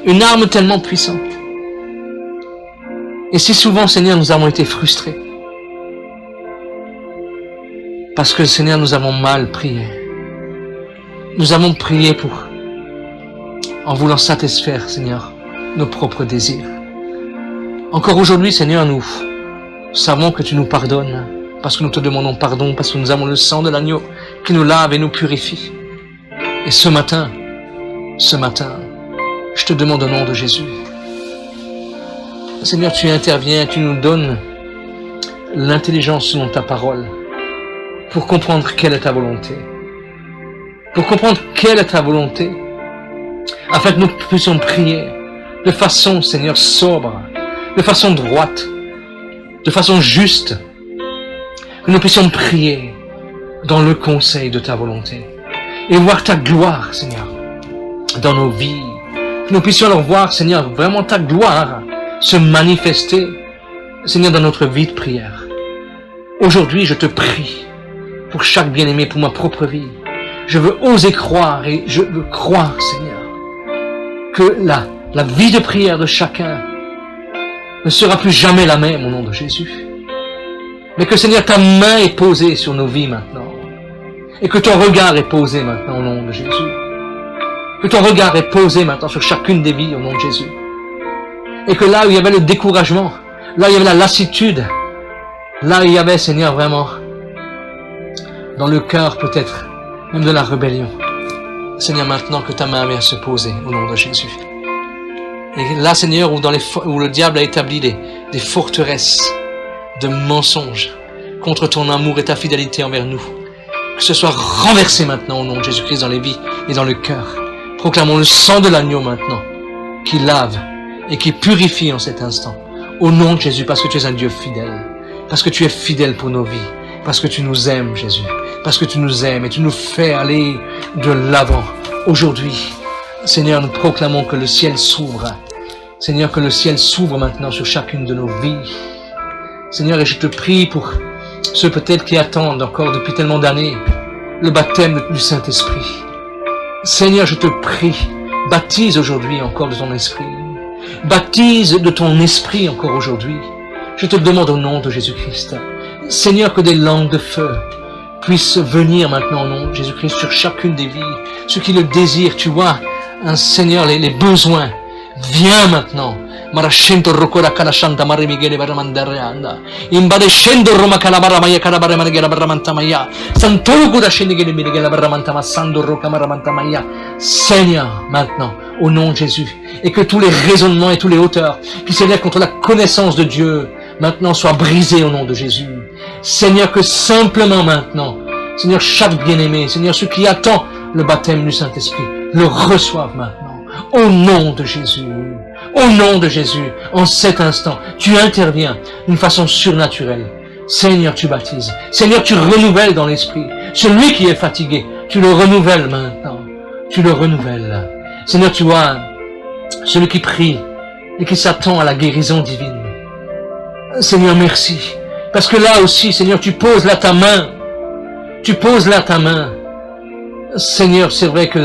une arme tellement puissante. Et si souvent, Seigneur, nous avons été frustrés, parce que, Seigneur, nous avons mal prié. Nous avons prié en voulant satisfaire, Seigneur, nos propres désirs. Encore aujourd'hui, Seigneur, nous savons que tu nous pardonnes, parce que nous te demandons pardon, parce que nous avons le sang de l'agneau qui nous lave et nous purifie. Et ce matin, je te demande au nom de Jésus, Seigneur, tu interviens, tu nous donnes l'intelligence selon ta parole, pour comprendre quelle est ta volonté. Pour comprendre quelle est ta volonté, afin que nous puissions prier de façon, Seigneur, sobre, de façon droite, de façon juste, que nous puissions prier dans le conseil de ta volonté et voir ta gloire, Seigneur, dans nos vies. Que nous puissions alors voir, Seigneur, vraiment ta gloire se manifester, Seigneur, dans notre vie de prière. Aujourd'hui, je te prie pour chaque bien-aimé, pour ma propre vie. Je veux oser croire et je veux croire, Seigneur, que la vie de prière de chacun ne sera plus jamais la même au nom de Jésus. Mais que, Seigneur, ta main est posée sur nos vies maintenant. Et que ton regard est posé maintenant au nom de Jésus. Que ton regard est posé maintenant sur chacune des vies au nom de Jésus. Et que là où il y avait le découragement, là où il y avait la lassitude, là où il y avait, Seigneur, vraiment, dans le cœur peut-être, même de la rébellion. Seigneur, maintenant que ta main vient se poser au nom de Jésus. Et là, Seigneur, où le diable a établi des forteresses de mensonges contre ton amour et ta fidélité envers nous, que ce soit renversé maintenant au nom de Jésus-Christ dans les vies et dans le cœur. Proclamons le sang de l'agneau maintenant, qui lave et qui purifie en cet instant. Au nom de Jésus, parce que tu es un Dieu fidèle, parce que tu es fidèle pour nos vies, parce que tu nous aimes, Jésus, parce que tu nous aimes et tu nous fais aller de l'avant. Aujourd'hui, Seigneur, nous proclamons que le ciel s'ouvre. Seigneur, que le ciel s'ouvre maintenant sur chacune de nos vies. Seigneur, et je te prie pour ceux peut-être qui attendent encore depuis tellement d'années le baptême du Saint-Esprit. Seigneur, je te prie, baptise aujourd'hui encore de ton esprit. Baptise de ton esprit encore aujourd'hui. Je te demande au nom de Jésus-Christ. Seigneur, que des langues de feu puissent venir maintenant au nom de Jésus-Christ sur chacune des vies. Ceux qui le désirent, tu vois, Seigneur, les besoins. Viens maintenant. Marascento rocora calashanta marimigele baramandareanda. Imbadescendo Roma calabaramaya calabaramagela baramantamaya. Santogo da scendigele mirigela baramantamassando roca maramantamaya. Seigneur, maintenant, au nom de Jésus, et que tous les raisonnements et tous les hauteurs qui s'élèvent contre la connaissance de Dieu, maintenant soient brisés au nom de Jésus. Seigneur, que simplement maintenant, Seigneur, chaque bien-aimé, Seigneur, ceux qui attendent le baptême du Saint-Esprit, le reçoivent maintenant. Au nom de Jésus. Au nom de Jésus, en cet instant, tu interviens d'une façon surnaturelle. Seigneur, tu baptises. Seigneur, tu renouvelles dans l'esprit. Celui qui est fatigué, tu le renouvelles maintenant. Tu le renouvelles. Seigneur, tu vois, celui qui prie et qui s'attend à la guérison divine. Seigneur, merci. Parce que là aussi, Seigneur, tu poses là ta main. Tu poses là ta main. Seigneur, c'est vrai que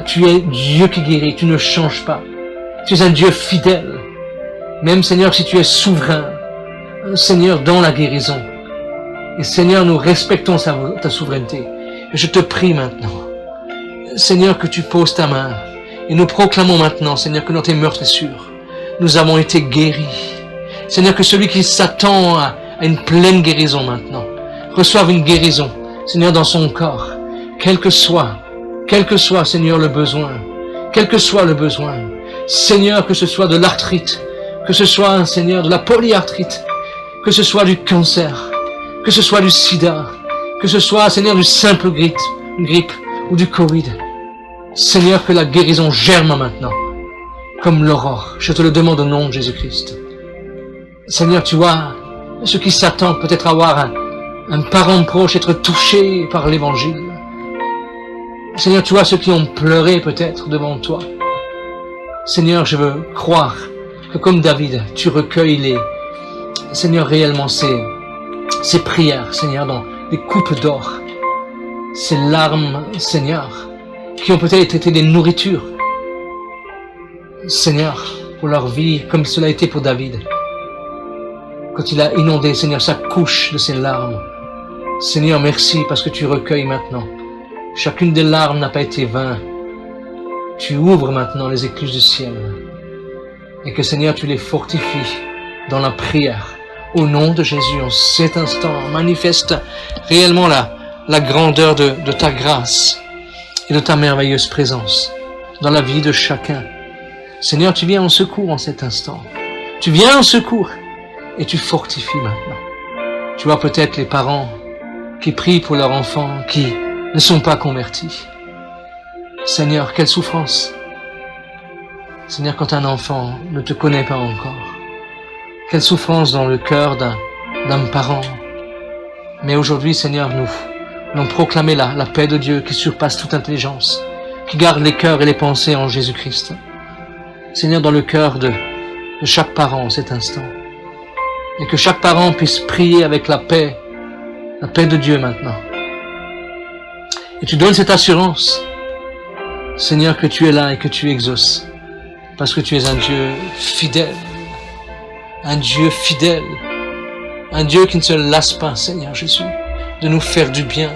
tu es Dieu qui guérit, tu ne changes pas. Tu es un Dieu fidèle. Même, Seigneur, si tu es souverain, Seigneur, dans la guérison. Et Seigneur, nous respectons ta souveraineté. Et je te prie maintenant, Seigneur, que tu poses ta main. Et nous proclamons maintenant, Seigneur, que dans tes meurtrissures, nous avons été guéris. Seigneur, que celui qui s'attend à une pleine guérison maintenant, reçoive une guérison, Seigneur, dans son corps. Quel que soit, Seigneur, le besoin. Quel que soit le besoin. Seigneur, que ce soit de l'arthrite, que ce soit, Seigneur, de la polyarthrite, que ce soit du cancer, que ce soit du sida, que ce soit, Seigneur, du simple grippe ou du Covid. Seigneur, que la guérison germe maintenant, comme l'aurore. Je te le demande au nom de Jésus-Christ. Seigneur, tu vois, ceux qui s'attendent peut-être à avoir un parent proche être touché par l'évangile. Seigneur, tu vois ceux qui ont pleuré peut-être devant toi. Seigneur, je veux croire que comme David, tu recueilles Seigneur, réellement ces prières, Seigneur, dans les coupes d'or. Ces larmes, Seigneur, qui ont peut-être été des nourritures. Seigneur, pour leur vie, comme cela a été pour David. Quand il a inondé, Seigneur, sa couche de ses larmes. Seigneur, merci parce que tu recueilles maintenant. Chacune des larmes n'a pas été vaine. Tu ouvres maintenant les écluses du ciel. Et que, Seigneur, tu les fortifies dans la prière. Au nom de Jésus, en cet instant, manifeste réellement la grandeur de ta grâce et de ta merveilleuse présence dans la vie de chacun. Seigneur, tu viens en secours en cet instant. Tu viens en secours et tu fortifies maintenant. Tu vois peut-être les parents qui prient pour leurs enfants qui ne sont pas convertis. Seigneur, quelle souffrance. Seigneur, quand un enfant ne te connaît pas encore, quelle souffrance dans le cœur d'un parent. Mais aujourd'hui, Seigneur, nous allons proclamer la paix de Dieu qui surpasse toute intelligence, qui garde les cœurs et les pensées en Jésus-Christ. Seigneur, dans le cœur de chaque parent en cet instant. Et que chaque parent puisse prier avec la paix de Dieu maintenant. Et tu donnes cette assurance, Seigneur, que tu es là et que tu exauces. Parce que tu es un Dieu fidèle. Un Dieu fidèle. Un Dieu qui ne se lasse pas, Seigneur Jésus, de nous faire du bien,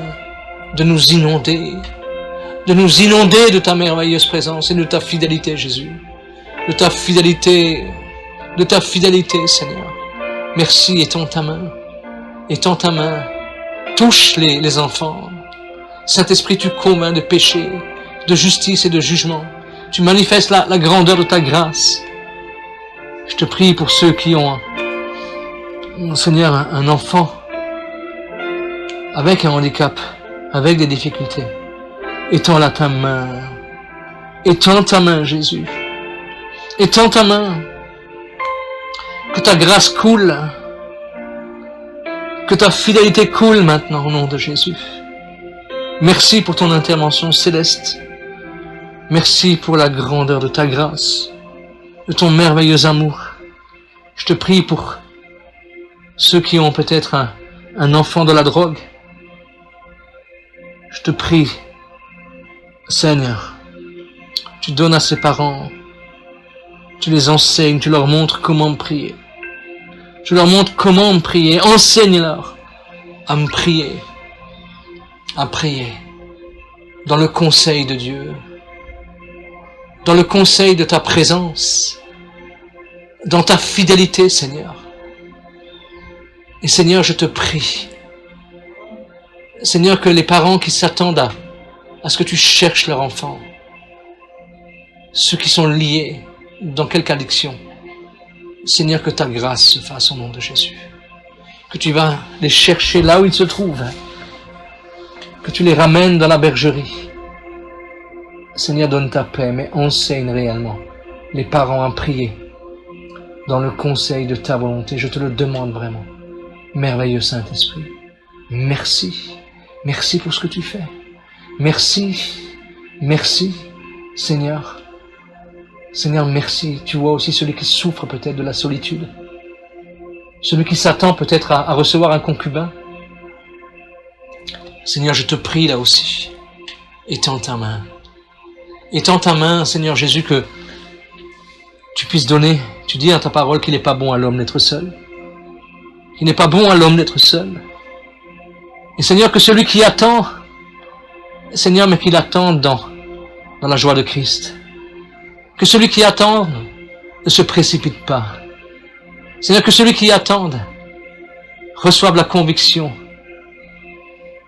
de nous inonder de ta merveilleuse présence et de ta fidélité, Jésus. De ta fidélité, Seigneur. Merci, étends ta main, touche les enfants. Saint-Esprit, tu convaincs de péché, de justice et de jugement. Tu manifestes la grandeur de ta grâce. Je te prie pour ceux qui ont, Seigneur, un enfant avec un handicap, avec des difficultés. Étends là ta main. Étends ta main, Jésus. Étends ta main. Que ta grâce coule. Que ta fidélité coule maintenant au nom de Jésus. Merci pour ton intervention céleste. Merci pour la grandeur de ta grâce, de ton merveilleux amour. Je te prie pour ceux qui ont peut-être un enfant de la drogue. Je te prie, Seigneur, tu donnes à ses parents, tu les enseignes, tu leur montres comment prier. Tu leur montres comment prier, enseigne-leur à me prier, à prier dans le conseil de Dieu, dans le conseil de ta présence, dans ta fidélité, Seigneur. Et Seigneur, je te prie, Seigneur, que les parents qui s'attendent à ce que tu cherches leur enfant, ceux qui sont liés dans quelque addiction, Seigneur, que ta grâce se fasse au nom de Jésus. Que tu vas les chercher là où ils se trouvent. que tu les ramènes dans la bergerie. Seigneur, donne ta paix, mais enseigne réellement les parents à prier dans le conseil de ta volonté. Je te le demande vraiment. Merveilleux Saint-Esprit, merci. Merci pour ce que tu fais. Merci. Merci, Seigneur. Seigneur, merci. Tu vois aussi celui qui souffre peut-être de la solitude. Celui qui s'attend peut-être à recevoir un concubin. Seigneur, je te prie là aussi. Étends ta main. Étends ta main, Seigneur Jésus, que tu puisses donner. Tu dis dans ta parole qu'il n'est pas bon à l'homme d'être seul. Il n'est pas bon à l'homme d'être seul. Et Seigneur, que celui qui attend, Seigneur, mais qu'il attende dans la joie de Christ. Que celui qui attend ne se précipite pas. Seigneur, que celui qui attend reçoive la conviction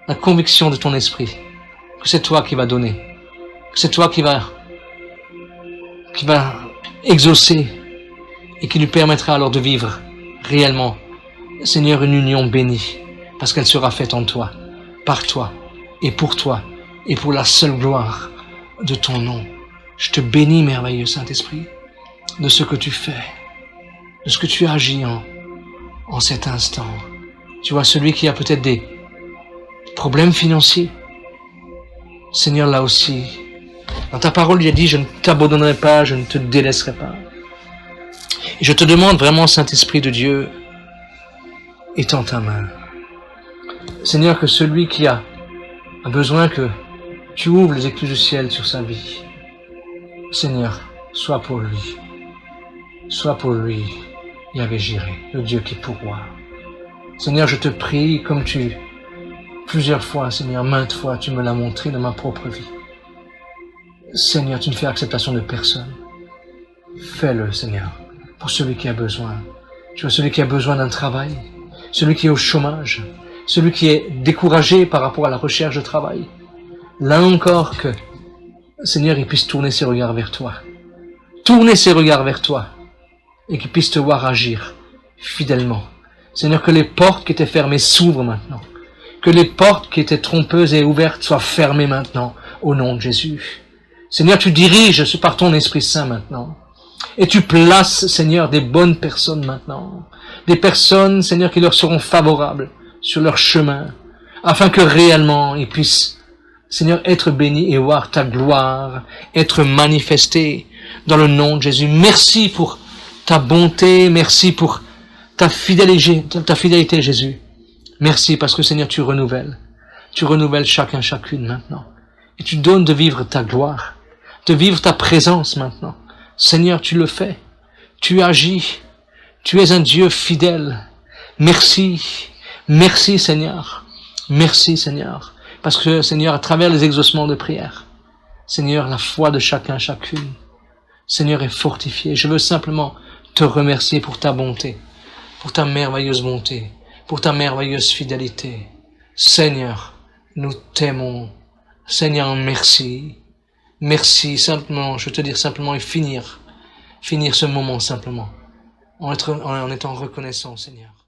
de ton esprit, que c'est toi qui vas donner, que c'est toi qui va exaucer et qui lui permettra alors de vivre réellement, Seigneur, une union bénie, parce qu'elle sera faite en toi, par toi et pour la seule gloire de ton nom. Je te bénis, merveilleux Saint-Esprit, de ce que tu fais, de ce que tu agis en cet instant. Tu vois, celui qui a peut-être des problèmes financiers, Seigneur, là aussi, dans ta parole, il a dit, je ne t'abandonnerai pas, je ne te délaisserai pas. Et je te demande vraiment, Saint-Esprit de Dieu, étends ta main. Seigneur, que celui qui a besoin que tu ouvres les écluses du ciel sur sa vie, Seigneur, sois pour lui, Yahvé Jireh, le Dieu qui pourvoit. Seigneur, je te prie, comme plusieurs fois, Seigneur, maintes fois, tu me l'as montré dans ma propre vie. Seigneur, tu ne fais acceptation de personne. Fais-le, Seigneur, pour celui qui a besoin. Tu vois, celui qui a besoin d'un travail, celui qui est au chômage, celui qui est découragé par rapport à la recherche de travail. Là encore que, Seigneur, il puisse tourner ses regards vers toi. Tourner ses regards vers toi. Et qu'il puisse te voir agir fidèlement. Seigneur, que les portes qui étaient fermées s'ouvrent maintenant. Que les portes qui étaient trompeuses et ouvertes soient fermées maintenant, au nom de Jésus. Seigneur, tu diriges par ton Esprit Saint maintenant. Et tu places, Seigneur, des bonnes personnes maintenant. Des personnes, Seigneur, qui leur seront favorables sur leur chemin. Afin que réellement ils puissent, Seigneur, être bénis et voir ta gloire être manifestée dans le nom de Jésus. Merci pour ta bonté, merci pour ta fidélité, Jésus. Merci parce que, Seigneur, tu renouvelles chacun, chacune maintenant. Et tu donnes de vivre ta gloire, de vivre ta présence maintenant. Seigneur, tu le fais, tu agis, tu es un Dieu fidèle. Merci, merci Seigneur, parce que, Seigneur, à travers les exaucements de prière, Seigneur, la foi de chacun, chacune, Seigneur, est fortifiée. Je veux simplement te remercier pour ta bonté, pour ta merveilleuse bonté, pour ta merveilleuse fidélité. Seigneur, nous t'aimons. Seigneur, merci. Merci, simplement, je veux te dire simplement, et finir ce moment simplement, en étant reconnaissant, Seigneur.